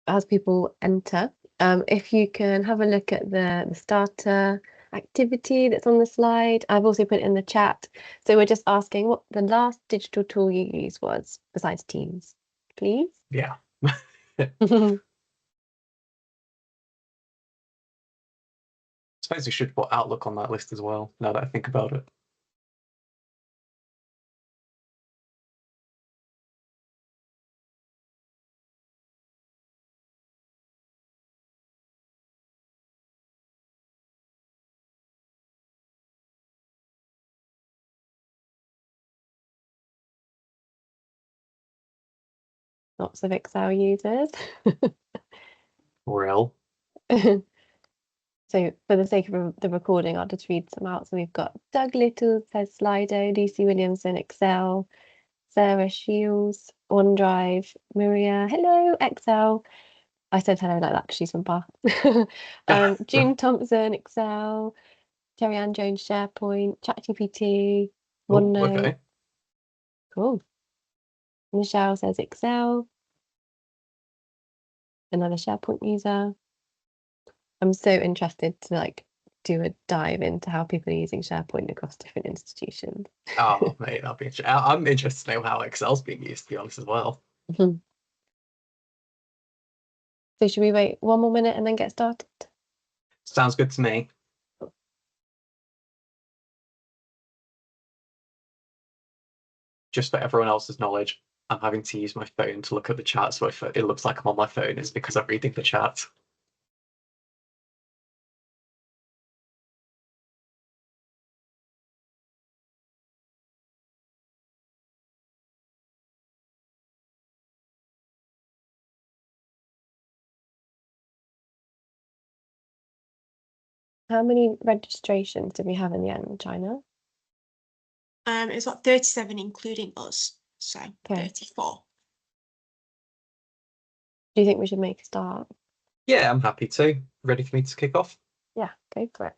as people enter. If you can have a look at the starter activity that's on the slide. I've also put it in the chat. So we're just asking what the last digital tool you used was besides Teams, please. Yeah. I suppose we should put Outlook on that list as well, now that I think about it. Lots of Excel users. Real. So for the sake of the recording, I'll just read some out. So we've got Doug Little says Slido, Lucy Williamson, Excel, Sarah Shields, OneDrive, Maria, hello, Excel. I said hello like that because she's from Bath. June Thompson, Excel, Terry Ann Jones, SharePoint, ChatGPT, OneNote. Okay. Cool. Michelle says Excel. Another SharePoint user. I'm so interested to do a dive into how people are using SharePoint across different institutions. Oh, mate, that'll be interesting. I'm interested to know how Excel's being used, to be honest, as well. So should we wait one more minute and then get started? Sounds good to me. Just for everyone else's knowledge, I'm having to use my phone to look at the chat, so if it looks like I'm on my phone, it's because I'm reading the chat. How many registrations did we have in the end, China? It's got 37 including us, so Okay. 34. Do you think we should make a start? Yeah, I'm happy to. Ready for me to kick off? Yeah, go for it.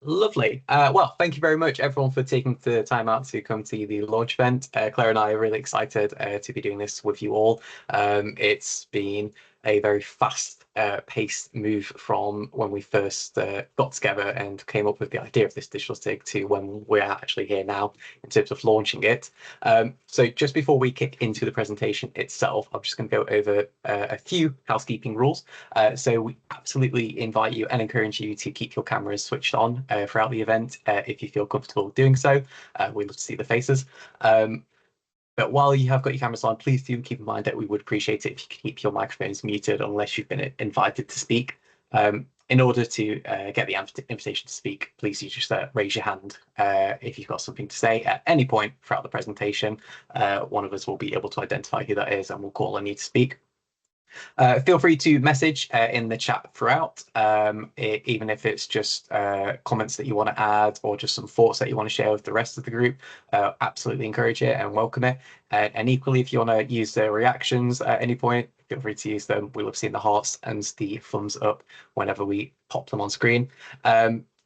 Lovely. Well, thank you very much, everyone, for taking the time out to come to the launch event. Claire and I are really excited to be doing this with you all. It's been a very fast-paced move from when we first got together and came up with the idea of this digital SIG to when we're actually here now in terms of launching it. So just before we kick into the presentation itself, I'm just going to go over a few housekeeping rules. So we absolutely invite you and encourage you to keep your cameras switched on throughout the event if you feel comfortable doing so. We love to see the faces. But while you have got your cameras on, please do keep in mind that we would appreciate it if you could keep your microphones muted unless you've been invited to speak. In order to get the invitation to speak, please just raise your hand if you've got something to say at any point throughout the presentation. One of us will be able to identify who that is and we'll call on you to speak. Feel free to message in the chat throughout, even if it's just comments that you want to add or just some thoughts that you want to share with the rest of the group. Absolutely encourage it and welcome it. And equally, if you want to use the reactions at any point, feel free to use them. We love seeing the hearts and the thumbs up whenever we pop them on screen.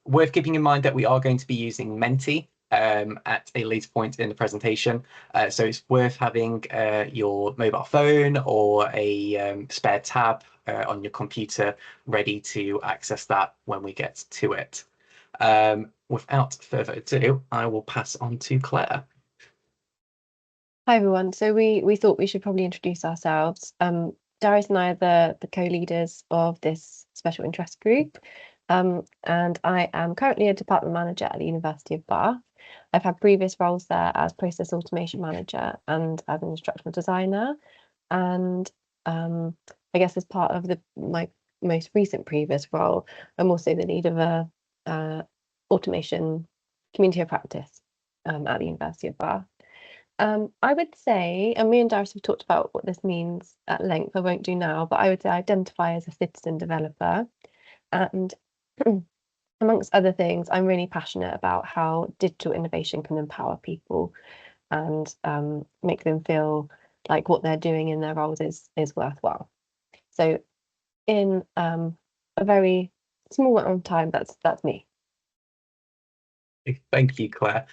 Worth keeping in mind that we are going to be using Menti at a later point in the presentation. So it's worth having your mobile phone or a spare tab on your computer ready to access that when we get to it. Without further ado, I will pass on to Claire. Hi everyone. So we thought we should probably introduce ourselves. Darius and I are the co-leaders of this special interest group. And I am currently a department manager at the University of Bath. I've had previous roles there as process automation manager and as an instructional designer. And I guess as part of my most recent previous role, I'm also the lead of a automation community of practice at the University of Bath. I would say, and me and Darius have talked about what this means at length, I won't do now, but I would say I identify as a citizen developer. And amongst other things, I'm really passionate about how digital innovation can empower people and make them feel like what they're doing in their roles is worthwhile. So in a very small amount of time, that's me. Thank you, Claire.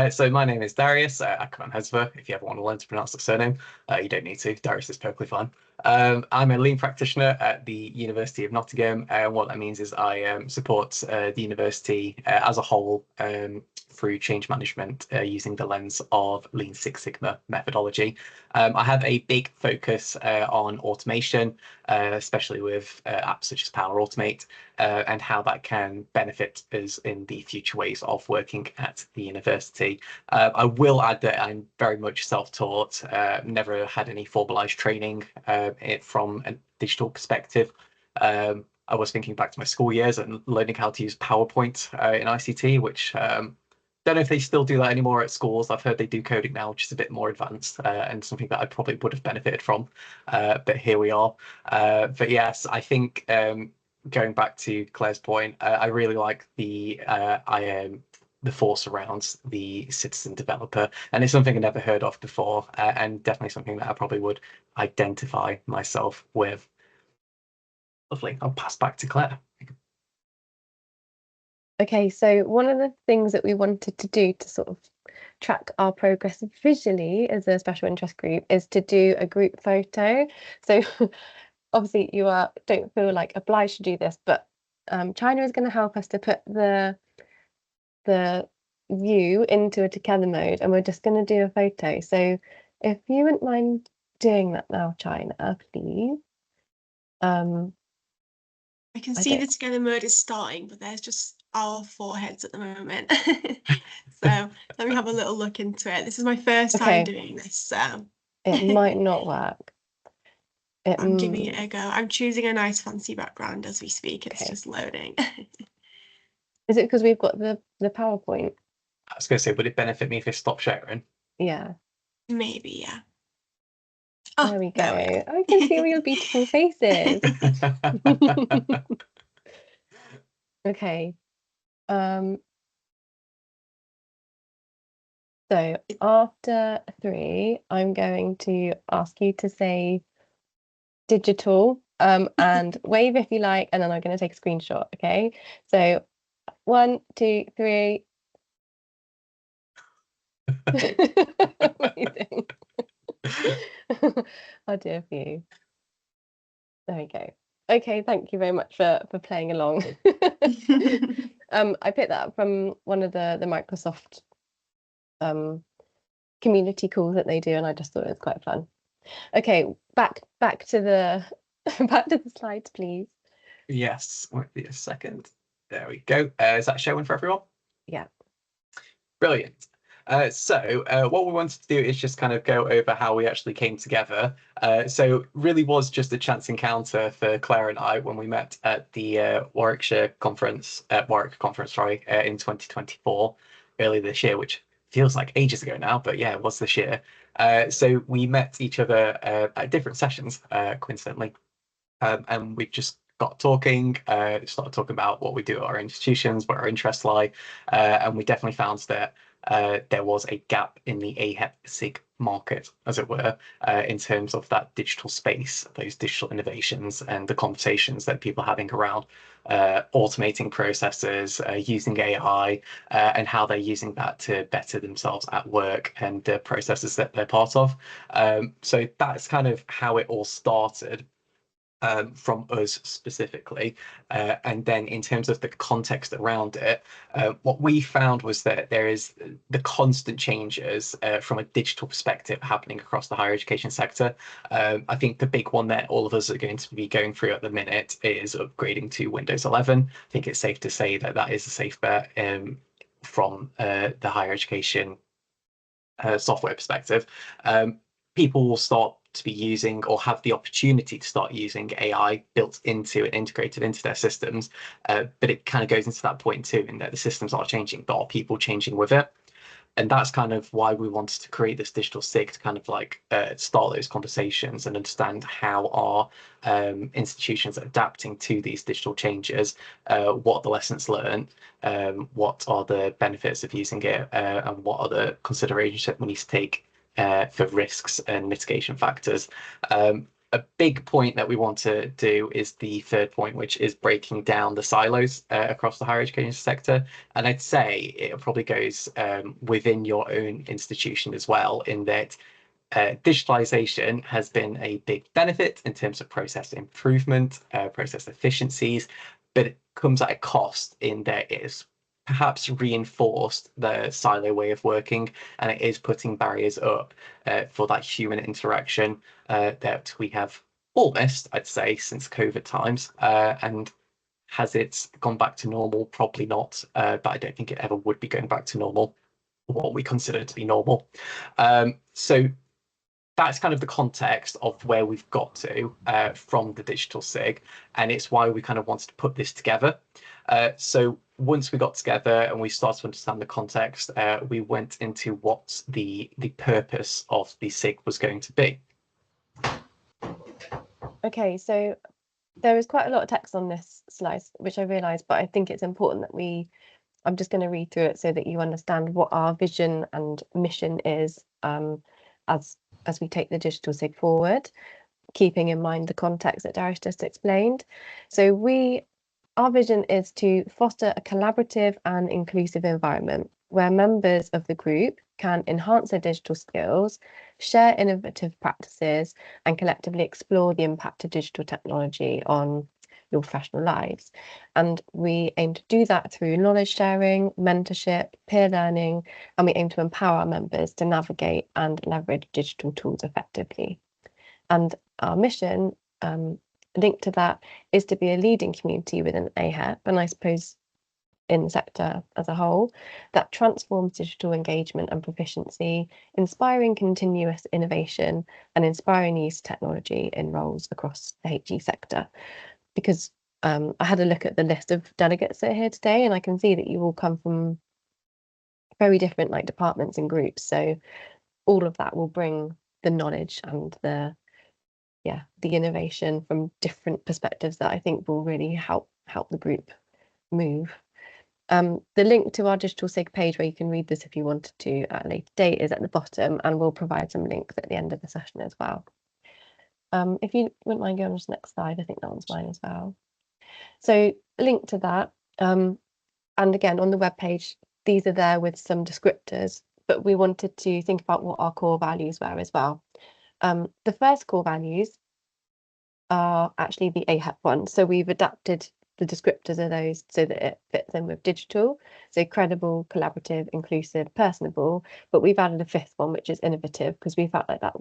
So my name is Darius, Akhavan-Hezaveh. If you ever want to learn to pronounce the surname, you don't need to. Darius is perfectly fine. I'm a lean practitioner at the University of Nottingham, and what that means is I support the university as a whole through change management using the lens of Lean Six Sigma methodology. I have a big focus on automation, especially with apps such as Power Automate, and how that can benefit us in the future ways of working at the university. I will add that I'm very much self-taught, never had any formalized training from a digital perspective. I was thinking back to my school years and learning how to use PowerPoint in ICT, which don't know if they still do that anymore at schools. I've heard they do coding now, which is a bit more advanced and something that I probably would have benefited from. But here we are. But yes, I think going back to Claire's point, I really like the force around the citizen developer, and it's something I never heard of before, and definitely something that I probably would identify myself with. Lovely. I'll pass back to Claire. Okay, so one of the things that we wanted to do to sort of track our progress visually as a special interest group is to do a group photo. So obviously don't feel like obliged to do this, but China is going to help us to put the view into a together mode, and we're just going to do a photo. So if you wouldn't mind doing that now, China, please. I can see the together mode is starting, but there's just our foreheads at the moment. So let me have a little look into it. This is my first time doing this, so it might not work. I'm giving it a go. I'm choosing a nice fancy background as we speak. It's just loading. Is it because we've got the PowerPoint? I was going to say, would it benefit me if it stopped sharing? Yeah. Maybe, yeah. Oh, there we go. I can see all your beautiful faces. Okay. So after 3, I'm going to ask you to say digital and wave if you like, and then I'm going to take a screenshot. Okay. So 1, 2, 3. Amazing. I'll do a few. There we go. Okay, thank you very much for playing along. I picked that up from one of the Microsoft community calls that they do, and I just thought it was quite fun. Okay, back to the back to the slides, please. Yes, won't be a second. There we go. Is that showing for everyone? Yeah. Brilliant. So what we wanted to do is just kind of go over how we actually came together. So really was just a chance encounter for Claire and I when we met at the Warwick conference, in 2024, early this year, which feels like ages ago now, but yeah, it was this year. So we met each other at different sessions, coincidentally, and we just got talking, started talking about what we do at our institutions, what our interests lie, and we definitely found that there was a gap in the AHEP-SIG market, as it were, in terms of that digital space, those digital innovations and the conversations that people are having around automating processes, using AI, and how they're using that to better themselves at work and the processes that they're part of. So that's kind of how it all started. From us specifically. And then in terms of the context around it, what we found was that there is the constant changes from a digital perspective happening across the higher education sector. I think the big one that all of us are going to be going through at the minute is upgrading to Windows 11. I think it's safe to say that that is a safe bet from the higher education software perspective. People will start to be using or have the opportunity to start using AI built into and integrated into their systems. But it kind of goes into that point too, in that the systems are changing, but are people changing with it? And that's kind of why we wanted to create this digital SIG to kind of like start those conversations and understand how our institutions are adapting to these digital changes, what are the lessons learned, what are the benefits of using it, and what are the considerations that we need to take for risks and mitigation factors. A big point that we want to do is the third point, which is breaking down the silos across the higher education sector. And I'd say it probably goes within your own institution as well, in that digitalization has been a big benefit in terms of process improvement, process efficiencies, but it comes at a cost in that it is perhaps reinforced the silo way of working, and it is putting barriers up for that human interaction that we have all missed, I'd say, since COVID times. And has it gone back to normal? Probably not, but I don't think it ever would be going back to normal, what we consider to be normal. So that's kind of the context of where we've got to from the digital SIG, and it's why we kind of wanted to put this together. So once we got together and we started to understand the context, we went into what the purpose of the SIG was going to be. Okay, so there is quite a lot of text on this slide, which I realised, but I think it's important that I'm just going to read through it so that you understand what our vision and mission is as we take the digital SIG forward, keeping in mind the context that Darius just explained. So our vision is to foster a collaborative and inclusive environment where members of the group can enhance their digital skills, share innovative practices, and collectively explore the impact of digital technology on your professional lives. And we aim to do that through knowledge sharing, mentorship, peer learning, and we aim to empower our members to navigate and leverage digital tools effectively. And our mission, linked to that, is to be a leading community within AHEP, and I suppose in the sector as a whole, that transforms digital engagement and proficiency, inspiring continuous innovation and inspiring use of technology in roles across the HE sector. Because I had a look at the list of delegates that are here today, and I can see that you all come from very different departments and groups. So all of that will bring the knowledge and the innovation from different perspectives that I think will really help the group move. The link to our digital SIG page where you can read this if you wanted to at a later date is at the bottom, and we'll provide some links at the end of the session as well. If you wouldn't mind going on to the next slide, I think that one's mine as well. So link to that, and again on the webpage, these are there with some descriptors, but we wanted to think about what our core values were as well. The first core values are actually the AHEP one, so we've adapted the descriptors of those so that it fits in with digital, so credible, collaborative, inclusive, personable, but we've added a fifth one, which is innovative, because we felt like that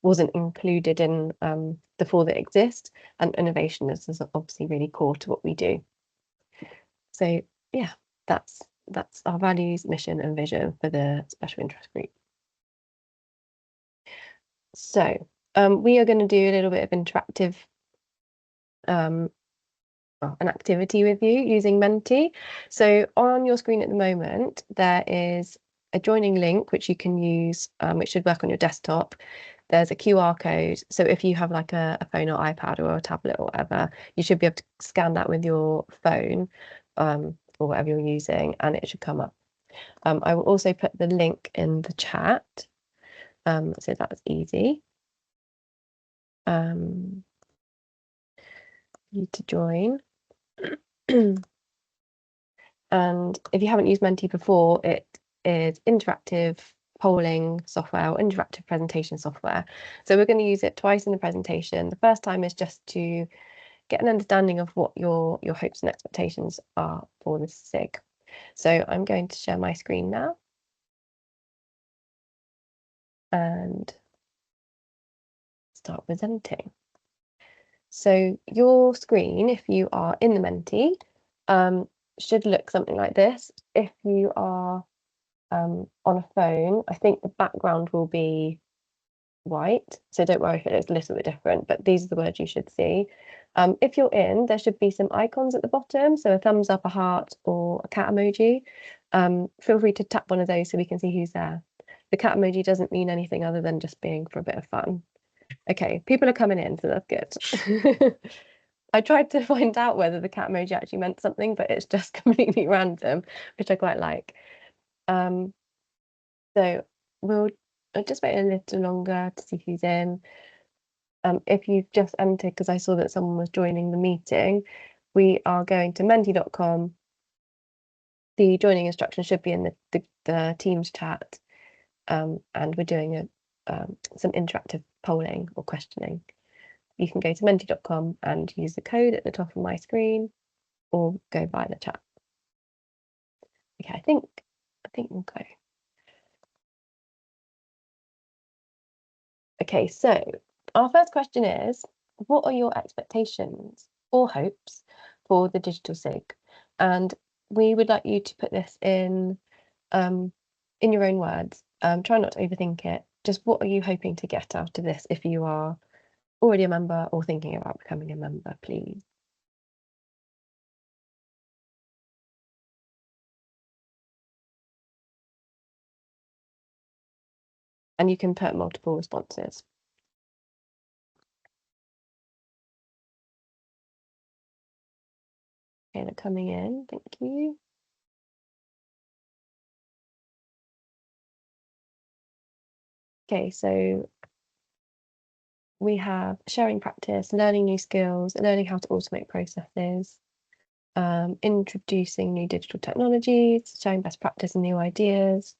wasn't included in the four that exist, and innovation is obviously really core to what we do. So yeah, that's our values, mission and vision for the special interest group. So we are going to do a little bit of interactive an activity with you using Menti. So on your screen at the moment, there is a joining link which you can use, which should work on your desktop. There's a QR code. So if you have like a phone or iPad or a tablet or whatever, you should be able to scan that with your phone or whatever you're using, and it should come up. I will also put the link in the chat, so that's easy. You to join. And if you haven't used Menti before, it is interactive polling software or interactive presentation software. So we're going to use it twice in the presentation. The first time is just to get an understanding of what your hopes and expectations are for the SIG. So I'm going to share my screen now and start presenting. So your screen, if you are in the Menti, should look something like this. If you are on a phone, I think the background will be white, so don't worry if it looks a little bit different, but these are the words you should see. If you're in, there should be some icons at the bottom, so a thumbs up, a heart, or a cat emoji. Feel free to tap one of those so we can see who's there. The cat emoji doesn't mean anything other than just being for a bit of fun. Okay, people are coming in, so that's good. I tried to find out whether the cat emoji actually meant something, but it's just completely random, which I quite like. So we'll just wait a little longer to see who's in. If you've just entered, because I saw that someone was joining the meeting, we are going to menti.com. The joining instructions should be in the Teams chat, and we're doing some interactive polling or questioning. You can go to menti.com and use the code at the top of my screen, or go via the chat. Okay, I think we'll go. Okay, so our first question is, what are your expectations or hopes for the digital SIG? And we would like you to put this in your own words. Try not to overthink it. Just what are you hoping to get out of this if you are already a member or thinking about becoming a member, please? And you can put multiple responses. Okay, they're coming in. Thank you. Okay, so we have sharing practice, learning new skills, learning how to automate processes, introducing new digital technologies, sharing best practice and new ideas.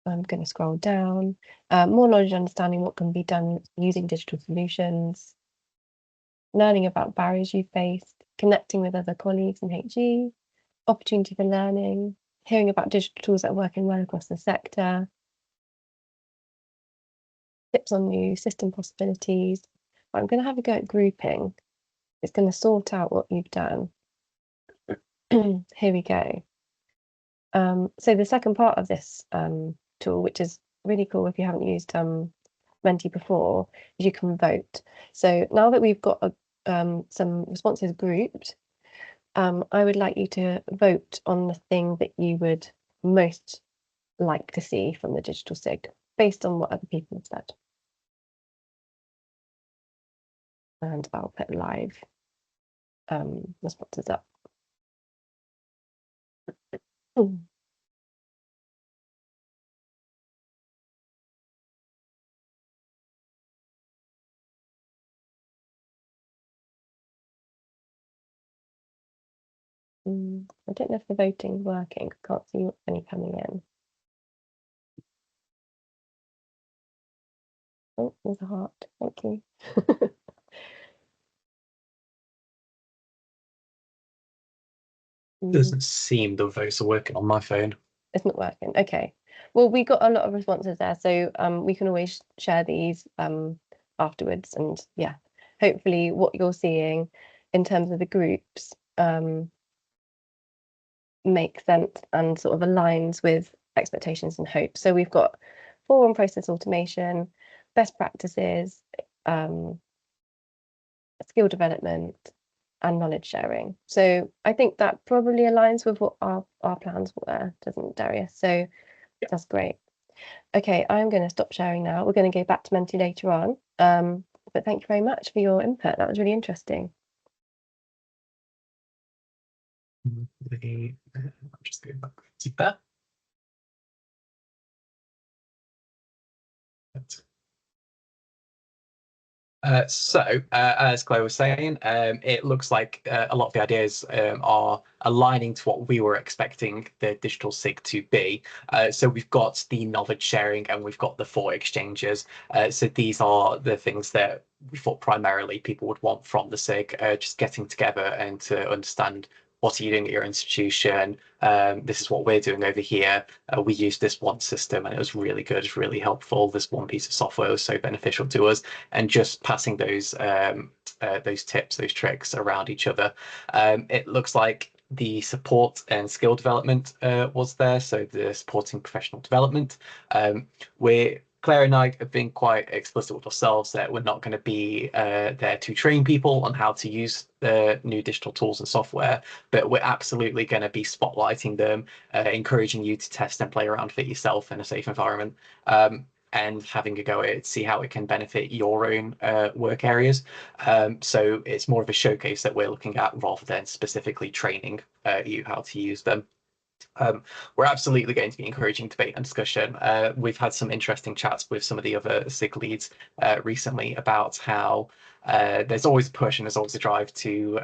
I'm going to scroll down. More knowledge, understanding what can be done using digital solutions, learning about barriers you faced, connecting with other colleagues in HE, opportunity for learning, hearing about digital tools that are working well across the sector, tips on new system possibilities. I'm going to have a go at grouping. It's going to sort out what you've done. Here we go. So the second part of this tool, which is really cool if you haven't used Menti before, is you can vote. So now that we've got some responses grouped, I would like you to vote on the thing that you would most like to see from the digital SIG based on what other people have said. And I'll put live responses up. I don't know if the voting's working. I can't see any coming in. Oh, there's a heart. Thank you. Doesn't seem the votes are working on my phone. It's not working. Okay. Well, we got a lot of responses there, so we can always share these afterwards. And yeah, hopefully what you're seeing in terms of the groups makes sense and sort of aligns with expectations and hopes. So we've got 4 on process automation, best practices, skill development, and knowledge sharing. So I think that probably aligns with what our plans were, doesn't it, Darius? So that's great. Okay, I'm going to stop sharing now. We're going to go back to Menti later on. But thank you very much for your input. That was really interesting. I'm just going back to that. So, as Claire was saying, it looks like a lot of the ideas are aligning to what we were expecting the digital SIG to be. So we've got the knowledge sharing and we've got the 4 exchanges. So these are the things that we thought primarily people would want from the SIG, just getting together and to understand what are you doing at your institution. This is what we're doing over here. We used this one system and it was really good, it's really helpful. This one piece of software was so beneficial to us, and just passing those tips, those tricks around each other. It looks like the support and skill development was there, so the supporting professional development. Claire and I have been quite explicit with ourselves that we're not going to be there to train people on how to use the new digital tools and software, but we're absolutely going to be spotlighting them, encouraging you to test and play around for yourself in a safe environment, and having a go at it, see how it can benefit your own work areas. So it's more of a showcase that we're looking at rather than specifically training you how to use them. We're absolutely going to be encouraging debate and discussion. We've had some interesting chats with some of the other SIG leads recently about how there's always a push and there's always a drive to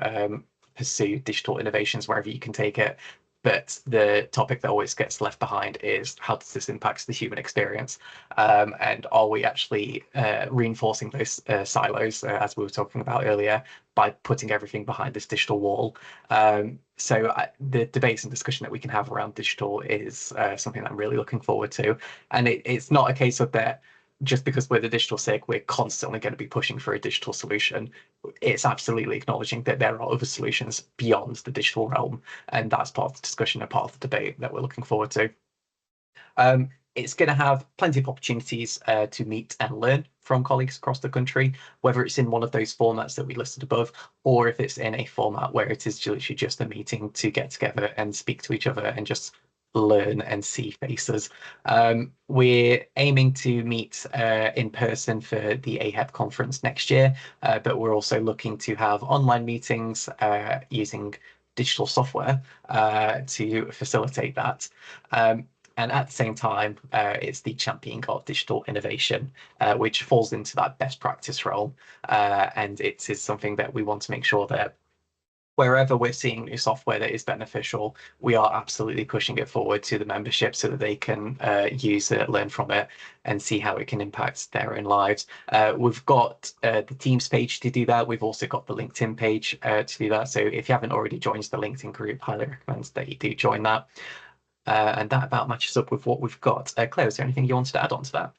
pursue digital innovations wherever you can take it. but the topic that always gets left behind is how does this impact the human experience? And are we actually reinforcing those silos, as we were talking about earlier, by putting everything behind this digital wall? The debates and discussion that we can have around digital is something that I'm really looking forward to. And it's not a case of that just because we're the digital SIG, we're constantly going to be pushing for a digital solution. It's absolutely acknowledging that there are other solutions beyond the digital realm, and that's part of the discussion and part of the debate that we're looking forward to. It's going to have plenty of opportunities to meet and learn from colleagues across the country, whether it's in one of those formats that we listed above, or if it's in a format where it is literally just a meeting to get together and speak to each other and just learn and see faces. We're aiming to meet in person for the AHEP conference next year, but we're also looking to have online meetings using digital software to facilitate that. And at the same time, it's the championing of digital innovation, which falls into that best practice role. And it is something that we want to make sure that wherever we're seeing new software that is beneficial, we are absolutely pushing it forward to the membership so that they can use it, learn from it, and see how it can impact their own lives. We've got the Teams page to do that. We've also got the LinkedIn page to do that. So if you haven't already joined the LinkedIn group, highly recommend that you do join that. And that about matches up with what we've got. Claire, is there anything you wanted to add on to that?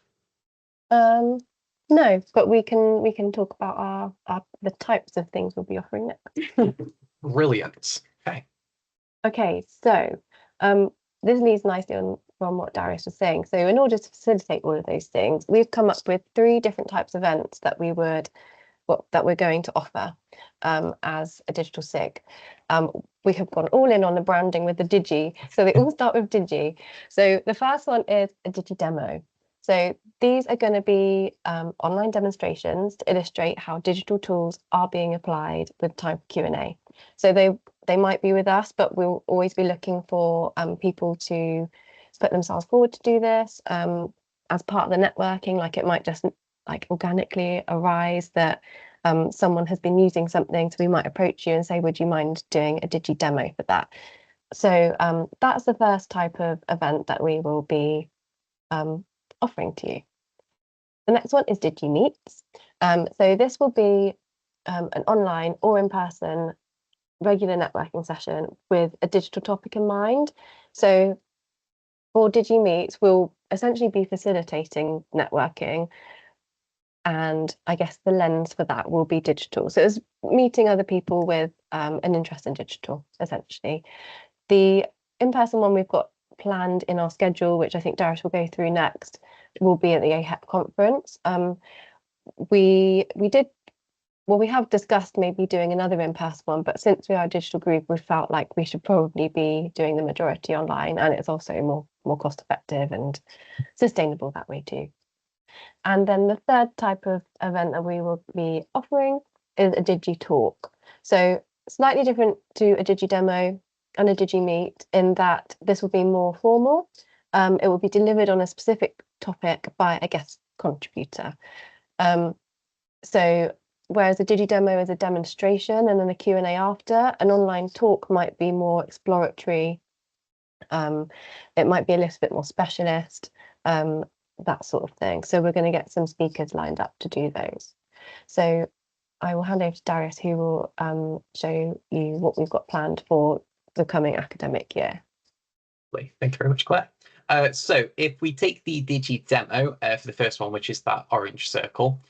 No, but we can talk about the types of things we'll be offering next. Brilliant. Okay. Okay, so this leads nicely on from what Darius was saying. So in order to facilitate all of those things, we've come up with 3 different types of events that we're going to offer as a digital SIG. We have gone all in on the branding with the Digi. So they all start with Digi. So the first one is a Digi demo. So these are going to be online demonstrations to illustrate how digital tools are being applied with time for Q&A. So they might be with us, but we'll always be looking for people to put themselves forward to do this as part of the networking. Like it might just like organically arise that someone has been using something, so we might approach you and say, would you mind doing a Digi demo for that? So that's the first type of event that we will be offering to you. The next one is Digi Meets. So this will be an online or in-person regular networking session with a digital topic in mind. So for Digi Meets, we'll essentially be facilitating networking, and I guess the lens for that will be digital. So it's meeting other people with an interest in digital, essentially. The in-person one we've got planned in our schedule, which I think Darius will go through next, will be at the AHEP conference. We have discussed maybe doing another in-person one, but since we are a digital group, we felt like we should probably be doing the majority online, and it's also more cost effective and sustainable that way too. And then the third type of event that we will be offering is a Digi Talk. So slightly different to a Digi Demo and a Digi Meet in that this will be more formal. It will be delivered on a specific topic by a guest contributor. So whereas a Digi Demo is a demonstration and then a Q&A after, an online talk might be more exploratory. It might be a little bit more specialist, that sort of thing. So we're going to get some speakers lined up to do those. So I will hand over to Darius, who will show you what we've got planned for the coming academic year. Thank you very much, Claire. So if we take the Digi demo for the first one, which is that orange circle,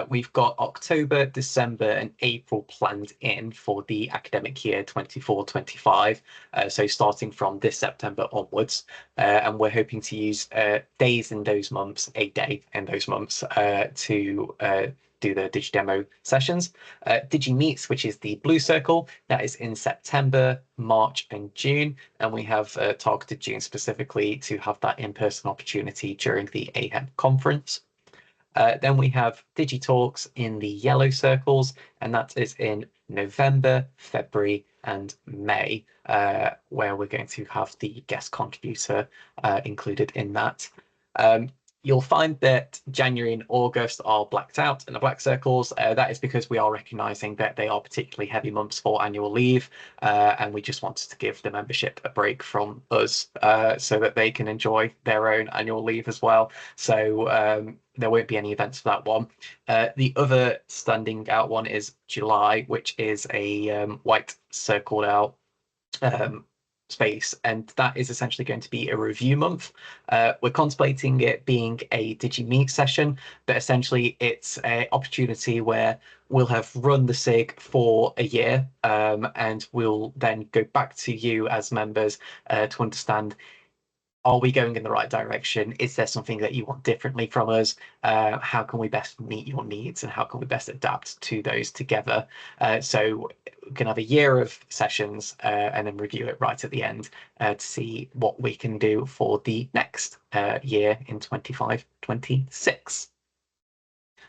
we've got October, December and April planned in for the academic year 24-25. So starting from this September onwards, and we're hoping to use days in those months, a day in those months to do the Digi demo sessions. Digi Meets, which is the blue circle, that is in September, March and June, and we have targeted June specifically to have that in-person opportunity during the AHEP conference. Then we have Digi Talks in the yellow circles, and that is in November, February and May, where we're going to have the guest contributor included in that. You'll find that January and August are blacked out in the black circles. That is because we are recognising that they are particularly heavy months for annual leave, and we just wanted to give the membership a break from us so that they can enjoy their own annual leave as well. So there won't be any events for that one. The other standing out one is July, which is a white circled out space, and that is essentially going to be a review month. We're contemplating it being a DigiMeet session, but essentially it's an opportunity where we'll have run the SIG for a year, and we'll then go back to you as members to understand, are we going in the right direction? Is there something that you want differently from us? How can we best meet your needs, and how can we best adapt to those together? So we can have a year of sessions and then review it right at the end to see what we can do for the next year in 25-26.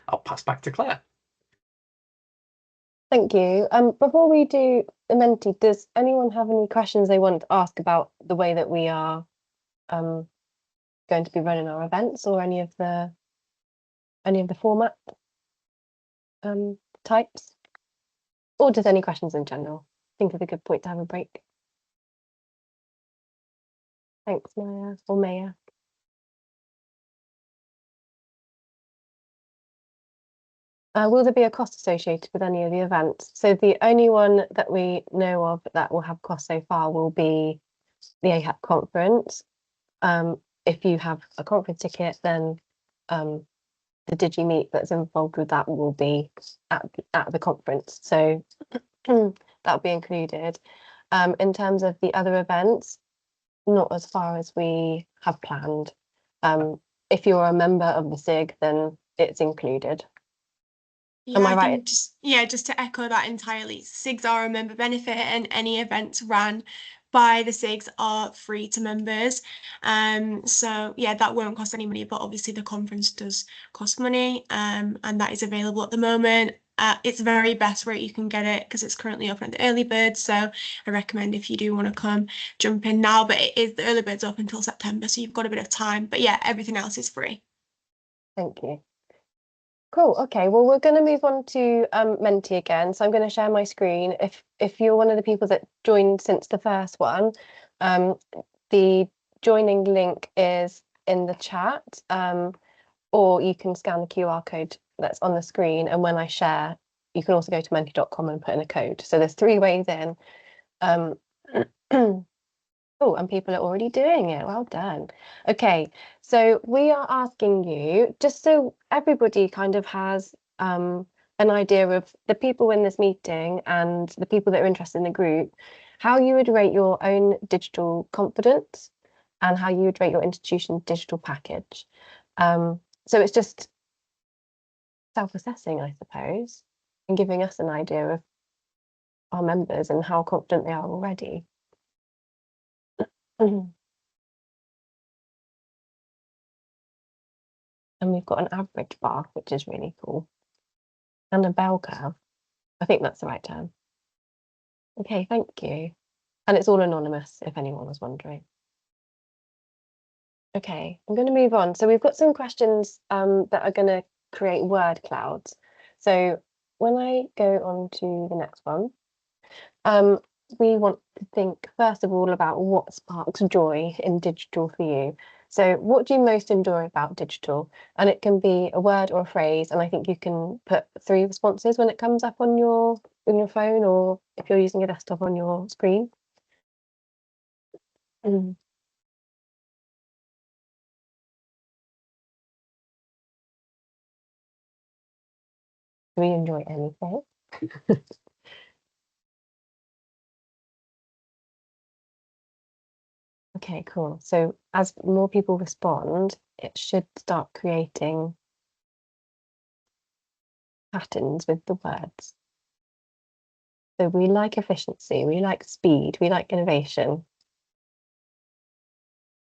I'll pass back to Claire. Thank you. Before we do the Menti, does anyone have any questions they want to ask about the way that we are going to be running our events, or any of the format types, or just any questions in general? I think it's a good point to have a break. Thanks, Maya or Maya. Will there be a cost associated with any of the events? So the only one that we know of that will have cost so far will be the AHAP conference. If you have a conference ticket, then the DigiMeet that's involved with that will be at the conference. So that'll be included. In terms of the other events, not as far as we have planned. If you're a member of the SIG, then it's included. Yeah, Am I right? Just to echo that entirely, SIGs are a member benefit, and any events ran by the SIGs are free to members. So yeah, that won't cost any money, but obviously the conference does cost money, and that is available at the moment. It's very best rate you can get it because it's currently open at the early bird. So I recommend, if you do want to come, jump in now. But the early bird's up until September, so you've got a bit of time. But yeah, everything else is free. Thank you. Cool. Okay. Well, we're going to move on to Menti again. So I'm going to share my screen. If you're one of the people that joined since the first one, the joining link is in the chat, or you can scan the QR code that's on the screen. And when I share, you can also go to menti.com and put in a code. So there's 3 ways in. Oh, and people are already doing it. Well done. Okay, so we are asking you, just so everybody kind of has an idea of the people in this meeting and the people that are interested in the group, how you would rate your own digital confidence and how you would rate your institution's digital package. So it's just self-assessing, I suppose, and giving us an idea of our members and how confident they are already. And we've got an average bar, which is really cool, and a bell curve. I think that's the right term. Okay, thank you. And it's all anonymous, if anyone was wondering. Okay, I'm going to move on. So we've got some questions that are going to create word clouds. So when I go on to the next one, we want to think first of all about what sparks joy in digital for you. So what do you most enjoy about digital? And it can be a word or a phrase, and I think you can put 3 responses when it comes up on your phone, or if you're using a desktop on your screen. Do we enjoy anything? Okay, cool. So as more people respond, it should start creating patterns with the words. So we like efficiency, we like speed, we like innovation,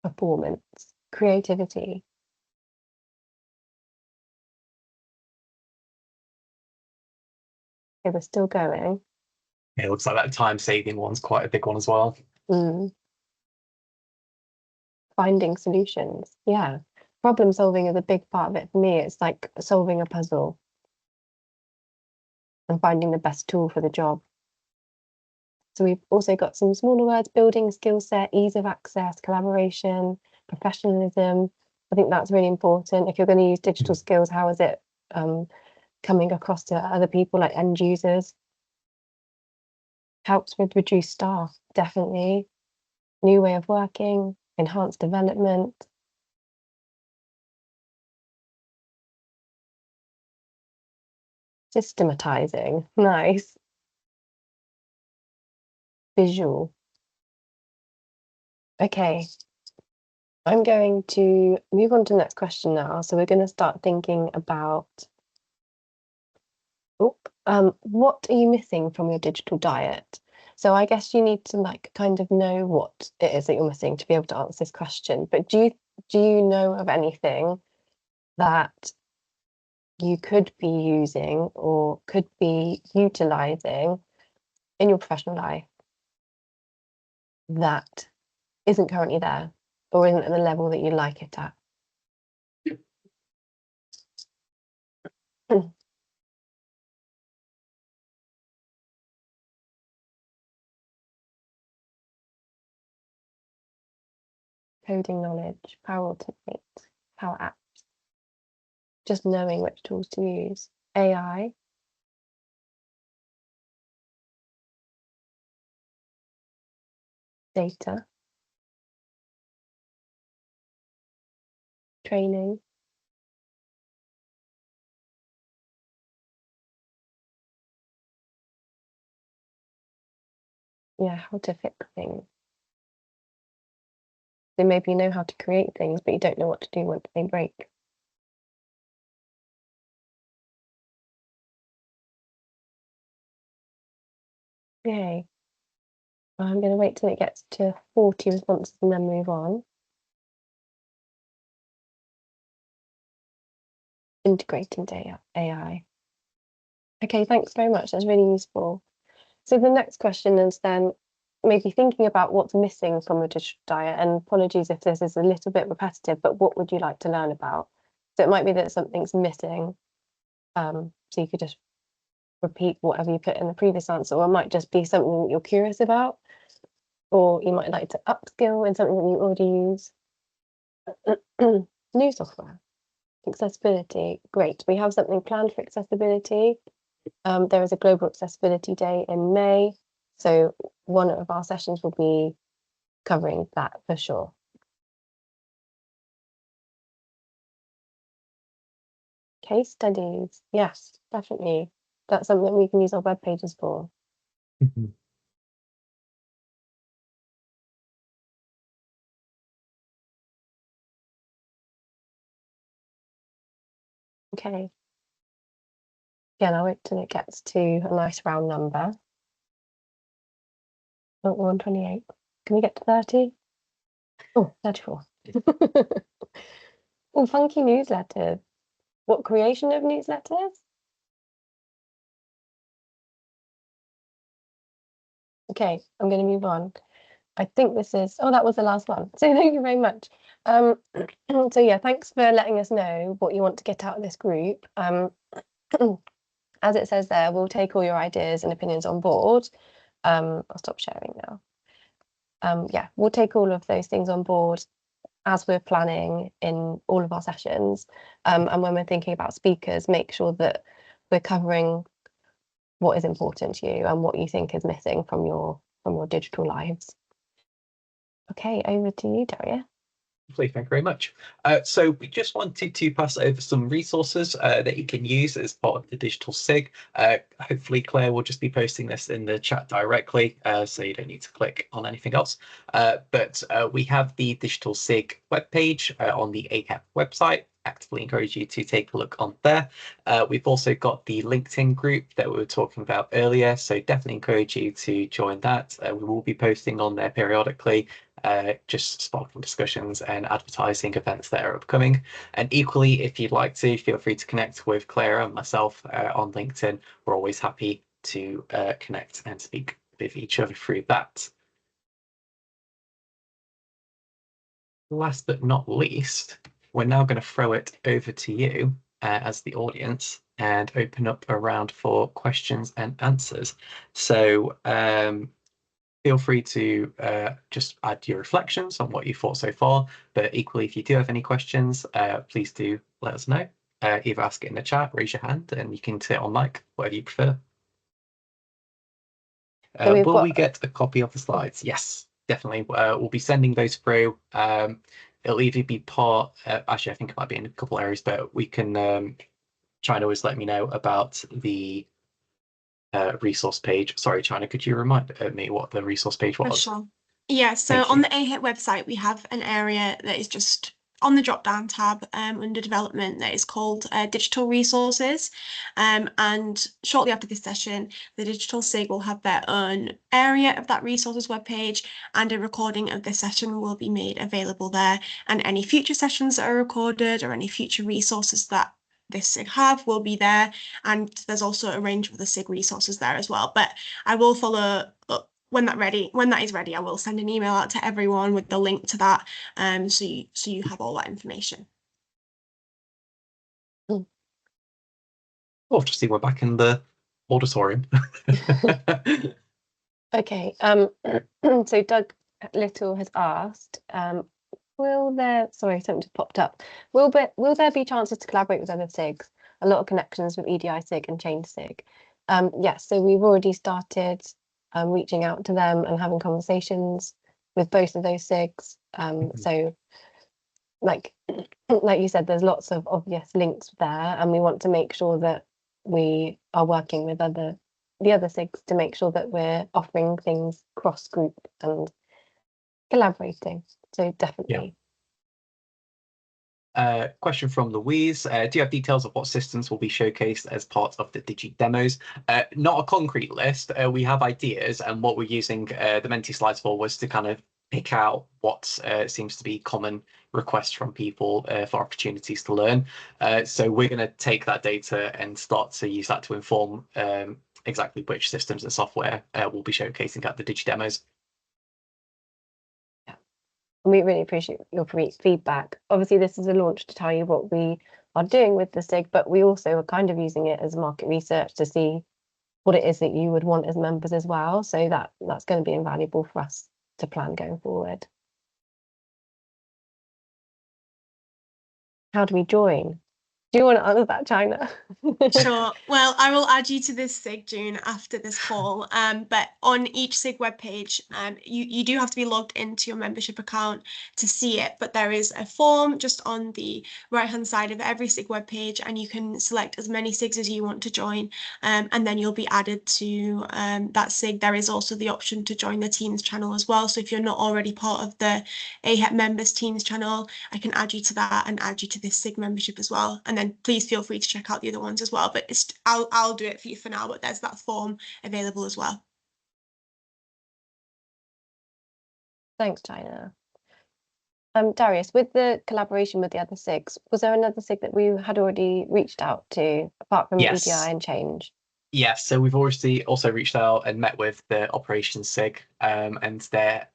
performance, creativity. Okay, we're still going. Yeah, it looks like that time-saving one's quite a big one as well. Finding solutions. Yeah. problem solving is a big part of it for me. It's like solving a puzzle and finding the best tool for the job. So we've also got some smaller words: building skill set, ease of access, collaboration, professionalism. I think that's really important. If you're going to use digital skills, how is it coming across to other people, like end users? Helps with reduced staff, definitely. New way of working, enhanced development. Systematizing, nice. Visual. Okay, I'm going to move on to the next question now. So we're going to start thinking about, what are you missing from your digital diet? So I guess you need to like kind of know what it is that you're missing to be able to answer this question. But do you know of anything that you could be using or could be utilizing in your professional life that isn't currently there or isn't at the level that you like it at? Coding knowledge, Power Automate, Power Apps, just knowing which tools to use. AI, data, training, yeah, how to fix things. So maybe you know how to create things, but you don't know what to do once they break. Yay. I'm going to wait till it gets to 40 responses and then move on. Integrating data, AI. Okay, thanks very much. That's really useful. So the next question is then maybe thinking about what's missing from a digital diet. And apologies if this is a little bit repetitive, but what would you like to learn about? So it might be that something's missing. So you could just repeat whatever you put in the previous answer, or it might just be something that you're curious about, or you might like to upskill in something that you already use. New software, accessibility, great. We have something planned for accessibility. There is a Global Accessibility Day in May, so one of our sessions will be covering that for sure. Case studies, yes, definitely. That's something we can use our web pages for. Okay. Again, I'll wait till it gets to a nice round number. Oh, 128. Can we get to 30? Oh, 34. Oh, funky newsletters. What creation of newsletters? Okay, I'm going to move on. I think this is, oh, that was the last one. So thank you very much. So yeah, thanks for letting us know what you want to get out of this group. As it says there, we'll take all your ideas and opinions on board. I'll stop sharing now. Yeah, we'll take all of those things on board as we're planning in all of our sessions. And when we're thinking about speakers, make sure that we're covering what is important to you and what you think is missing from your digital lives. Okay, over to you, Darius. Thank you very much. So we just wanted to pass over some resources that you can use as part of the digital SIG. Hopefully Claire will just be posting this in the chat directly, so you don't need to click on anything else. But we have the digital SIG webpage on the ACAP website. Actively encourage you to take a look on there. We've also got the LinkedIn group that we were talking about earlier, so definitely encourage you to join that. We will be posting on there periodically, just sparking discussions and advertising events that are upcoming. And equally, if you'd like to, feel free to connect with Clare and myself on LinkedIn. We're always happy to connect and speak with each other through that. Last but not least, we're now going to throw it over to you as the audience and open up a round for questions and answers. So feel free to just add your reflections on what you thought so far. But equally, if you do have any questions, please do let us know. Either ask it in the chat, raise your hand, and you can say it on mic, whatever you prefer. So we've Will got- we get a copy of the slides? Yes, definitely. We'll be sending those through. It'll either be part, actually, I think it might be in a couple areas, but we can China always let me know about the resource page. Sorry, China, could you remind me what the resource page For was? sure. Yeah, so Thank on you. the AHIT website, we have an area that is just on the drop-down tab under development that is called digital resources. And shortly after this session, the digital SIG will have their own area of that resources webpage, and a recording of the session will be made available there. And any future sessions that are recorded or any future resources that this SIG have will be there. And there's also a range of the SIG resources there as well. But I will follow up when that is ready. I will send an email out to everyone with the link to that, so you have all that information. Oh, just see we're back in the auditorium. Okay. So Doug Little has asked, sorry, something just popped up. Will there be chances to collaborate with other SIGs? A lot of connections with EDI SIG and Chain SIG. Yes, so we've already started reaching out to them and having conversations with both of those SIGs. So like you said, there's lots of obvious links there, and we want to make sure that we are working with the other SIGs to make sure that we're offering things cross group and collaborating. So definitely. Question from Louise. Do you have details of what systems will be showcased as part of the Digi demos? Not a concrete list. We have ideas, and what we're using the Menti slides for was to kind of pick out what seems to be common requests from people for opportunities to learn. So we're going to take that data and start to use that to inform exactly which systems and software we'll be showcasing at the Digi demos. We really appreciate your feedback. Obviously, this is a launch to tell you what we are doing with the SIG, but we also are kind of using it as market research to see what it is that you would want as members as well. So that's going to be invaluable for us to plan going forward. How do we join? Do you want to answer that, China? Sure. Well, I will add you to this SIG, June, after this call. But on each SIG webpage, you do have to be logged into your membership account to see it. But there is a form just on the right-hand side of every SIG webpage, and you can select as many SIGs as you want to join. And then you'll be added to that SIG. There is also the option to join the Teams channel as well. So if you're not already part of the AHET members Teams channel, I can add you to that and add you to this SIG membership as well. And then please feel free to check out the other ones as well. But I'll do it for you for now, but there's that form available as well. Thanks, China. Darius, with the collaboration with the other SIGs, was there another SIG that we had already reached out to apart from Yes. EDI and Change? Yes, so we've already also reached out and met with the operations SIG, and they're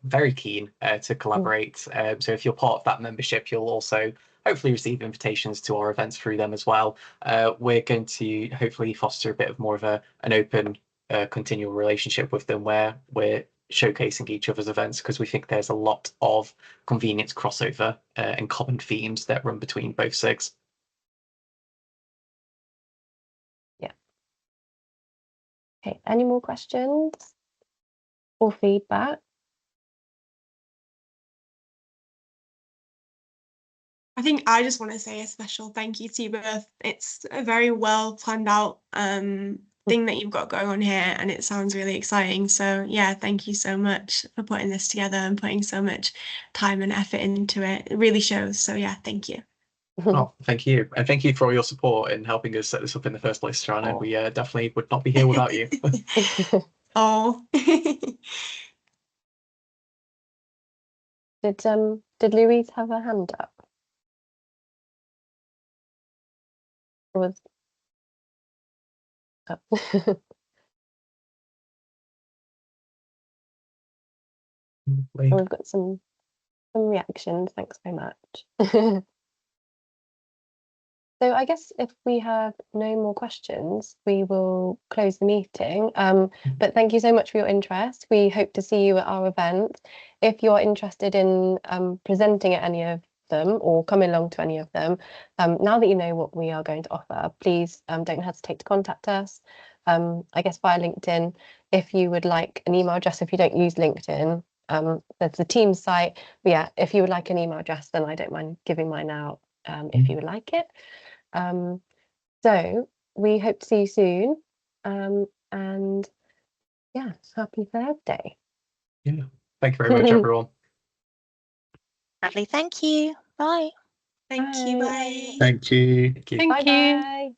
very keen to collaborate. So if you're part of that membership, you'll also hopefully receive invitations to our events through them as well. We're going to hopefully foster a bit of more of an open, continual relationship with them where we're showcasing each other's events, because we think there's a lot of convenience crossover and common themes that run between both SIGs. Yeah. Okay, any more questions or feedback? I think I just want to say a special thank you to you both. It's a very well planned out thing that you've got going on here, and it sounds really exciting. So yeah, thank you so much for putting this together and putting so much time and effort into it. It really shows. So yeah, thank you. Oh, thank you. And thank you for all your support in helping us set this up in the first place, Shana. We definitely would not be here without you. Oh. Did Louise have her hand up? Or was oh. Wait. We've got some some reactions. Thanks so much. So I guess if we have no more questions, we will close the meeting. But thank you so much for your interest. We hope to see you at our event. If you're interested in presenting at any of them or coming along to any of them, now that you know what we are going to offer, please don't hesitate to contact us. I guess via LinkedIn, if you would like an email address, if you don't use LinkedIn, there's the Teams site. But yeah, if you would like an email address, then I don't mind giving mine out if you would like it. So we hope to see you soon. And yeah, happy Third Day. Yeah. Thank you very much, everyone. Lovely. Thank you. Bye. Thank you. Bye. Bye. Thank you. Thank you. Bye bye.